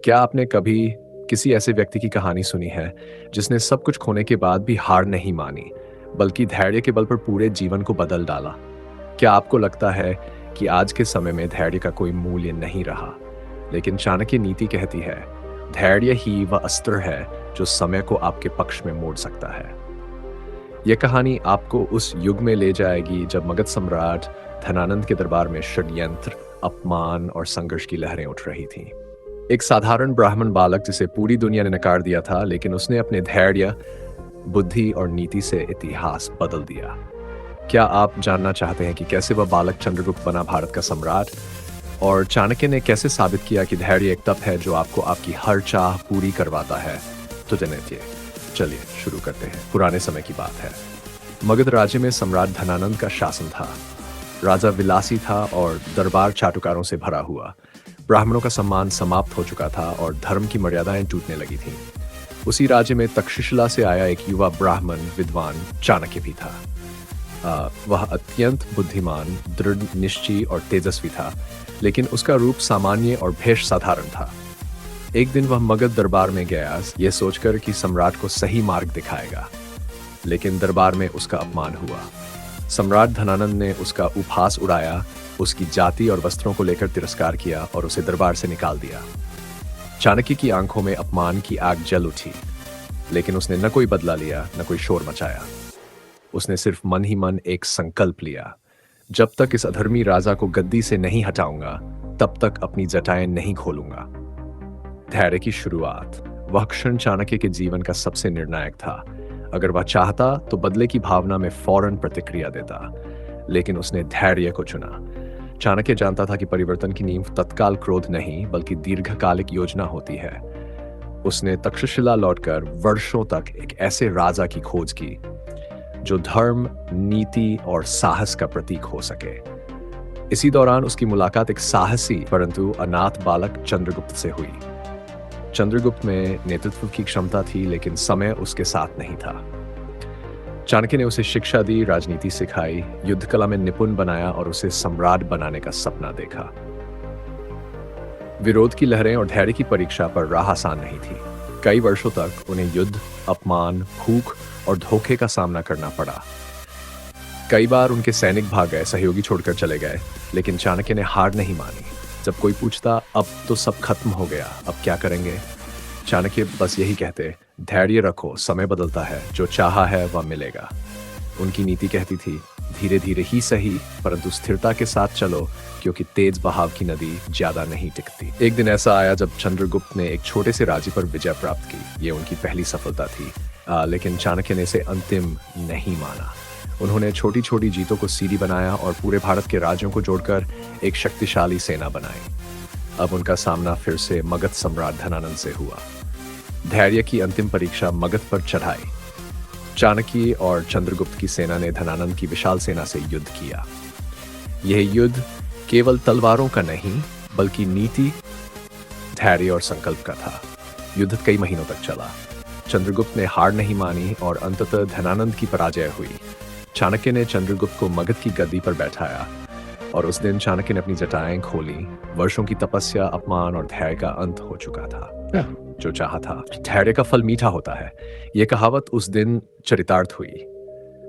क्या आपने कभी किसी ऐसे व्यक्ति की कहानी सुनी है जिसने सब कुछ खोने के बाद भी हार नहीं मानी, बल्कि धैर्य के बल पर पूरे जीवन को बदल डाला? क्या आपको लगता है कि आज के समय में धैर्य का कोई मूल्य नहीं रहा? लेकिन चाणक्य नीति कहती है, धैर्य ही वह अस्त्र है जो समय को आपके पक्ष में मोड़ सकता है। यह कहानी आपको उस युग में ले जाएगी जब मगध सम्राट धनानंद के दरबार में षड्यंत्र, अपमान और संघर्ष की लहरें उठ रही थीं। एक साधारण ब्राह्मण बालक जिसे पूरी दुनिया ने नकार दिया था, लेकिन उसने अपने धैर्य, बुद्धि और नीति से इतिहास बदल दिया। क्या आप जानना चाहते हैं कि कैसे वह बालक चंद्रगुप्त बना भारत का सम्राट, और चाणक्य ने कैसे साबित किया कि धैर्य एक तप है जो आपको आपकी हर चाह पूरी करवाता है? तो चलिए शुरू करते हैं। पुराने समय की बात है। मगध राज्य में सम्राट धनानंद का शासन था। राजा विलासी था और दरबार चाटुकारों से भरा हुआ। ब्राह्मणों का सम्मान समाप्त हो चुका था और धर्म की मर्यादाएं टूटने लगी थीं। उसी राज्य में तक्षशिला से आया एक युवा ब्राह्मण विद्वान चाणक्य भी था। वह अत्यंत बुद्धिमान, दृढ़ निश्चयी और तेजस्वी था, लेकिन उसका रूप सामान्य और भेष साधारण था। एक दिन वह मगध दरबार में गया, यह सोचकर कि सम्राट को सही मार्ग दिखाएगा, लेकिन दरबार में उसका अपमान हुआ। सम्राट धनानंद ने उसका उपहास उड़ाया, उसकी जाति और वस्त्रों को लेकर तिरस्कार किया और उसे दरबार से निकाल दिया। चाणक्य की आंखों में अपमान की आग जल उठी, लेकिन उसने न कोई बदला लिया, न कोई शोर मचाया। उसने सिर्फ मन ही मन एक संकल्प लिया, जब तक इस अधर्मी राजा को गद्दी से नहीं हटाऊंगा, तब तक अपनी जटाएं नहीं खोलूंगा। धैर्य की शुरुआत। वह क्षण चाणक्य के जीवन का सबसे निर्णायक था। अगर वह चाहता तो बदले की भावना में फौरन प्रतिक्रिया देता, लेकिन उसने धैर्य को चुना। चाणक्य जानता था कि परिवर्तन की नींव तत्काल क्रोध नहीं, बल्कि दीर्घकालिक योजना होती है। उसने तक्षशिला लौटकर वर्षों तक एक ऐसे राजा की खोज की जो धर्म, नीति और साहस का प्रतीक हो सके। इसी दौरान उसकी मुलाकात एक साहसी परंतु अनाथ बालक चंद्रगुप्त से हुई। चंद्रगुप्त में नेतृत्व की क्षमता थी, लेकिन समय उसके साथ नहीं था। चाणक्य ने उसे शिक्षा दी, राजनीति सिखाई, युद्ध कला में निपुण बनाया और उसे सम्राट बनाने का सपना देखा। विरोध की लहरें और धैर्य की परीक्षा पर राह आसान नहीं थी। कई वर्षों तक उन्हें युद्ध, अपमान, भूख और धोखे का सामना करना पड़ा। कई बार उनके सैनिक भाग गए, सहयोगी छोड़कर चले गए, लेकिन चाणक्य ने हार नहीं मानी। जब कोई पूछता, अब तो सब खत्म हो गया, अब क्या करेंगे, चाणक्य बस यही कहते, धैर्य रखो, समय बदलता है, जो चाहा है वह मिलेगा। उनकी नीति कहती थी, धीरे धीरे ही सही, परंतु स्थिरता के साथ चलो, क्योंकि तेज बहाव की नदी ज्यादा नहीं टिकती। एक दिन ऐसा आया जब चंद्रगुप्त ने एक छोटे से राज्य पर विजय प्राप्त की। ये उनकी पहली सफलता थी, लेकिन चाणक्य ने इसे अंतिम नहीं माना। उन्होंने छोटी छोटी जीतों को सीढ़ी बनाया और पूरे भारत के राज्यों को जोड़कर एक शक्तिशाली सेना बनाई। अब उनका सामना फिर से मगध सम्राट धनानंद से हुआ। धैर्य की अंतिम परीक्षा मगध पर चढ़ाई। चाणक्य और चंद्रगुप्त की सेना ने धनानंद की विशाल सेना से युद्ध किया। यह युद्ध केवल तलवारों का नहीं, बल्कि नीति, धैर्य और संकल्प का था। युद्ध कई महीनों तक चला। चंद्रगुप्त ने हार नहीं मानी और अंततः धनानंद की पराजय हुई। चाणक्य ने चंद्रगुप्त को मगध की गद्दी पर बैठाया और उस दिन चाणक्य ने अपनी जटाएं खोली। वर्षों की तपस्या, अपमान और धैर्य का अंत हो चुका था। जो चाहा था, धैर्य का फल मीठा होता है, यह कहावत उस दिन चरितार्थ हुई।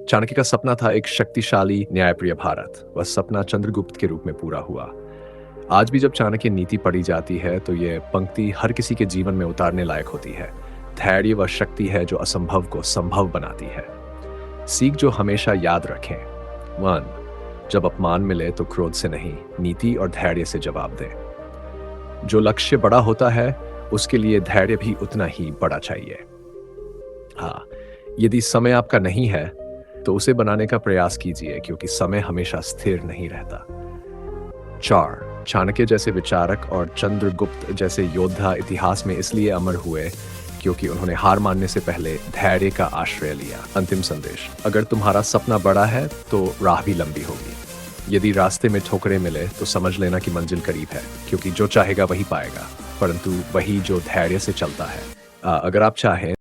चाणक्य का सपना था एक शक्तिशाली, न्यायप्रिय भारत। वह सपना चंद्रगुप्त के रूप में पूरा हुआ। आज भी जब चाणक्य नीति पढ़ी जाती है तो यह पंक्ति हर किसी के जीवन में उतारने लायक होती है। धैर्य वह शक्ति है जो असंभव को संभव बनाती है। सीख जो हमेशा याद रखें। 1. जब अपमान मिले तो क्रोध से नहीं, नीति और धैर्य से जवाब दें। जो लक्ष्य बड़ा होता है, उसके लिए धैर्य भी उतना ही बड़ा चाहिए। हाँ, यदि समय आपका नहीं है तो उसे बनाने का प्रयास कीजिए, क्योंकि समय हमेशा स्थिर नहीं रहता। 4. चाणक्य जैसे विचारक और चंद्रगुप्त जैसे योद्धा इतिहास में इसलिए अमर हुए क्योंकि उन्होंने हार मानने से पहले धैर्य का आश्रय लिया। अंतिम संदेश, अगर तुम्हारा सपना बड़ा है तो राह भी लंबी होगी। यदि रास्ते में ठोकरें मिले तो समझ लेना कि मंजिल करीब है, क्योंकि जो चाहेगा वही पाएगा, परंतु वही जो धैर्य से चलता है। अगर आप चाहें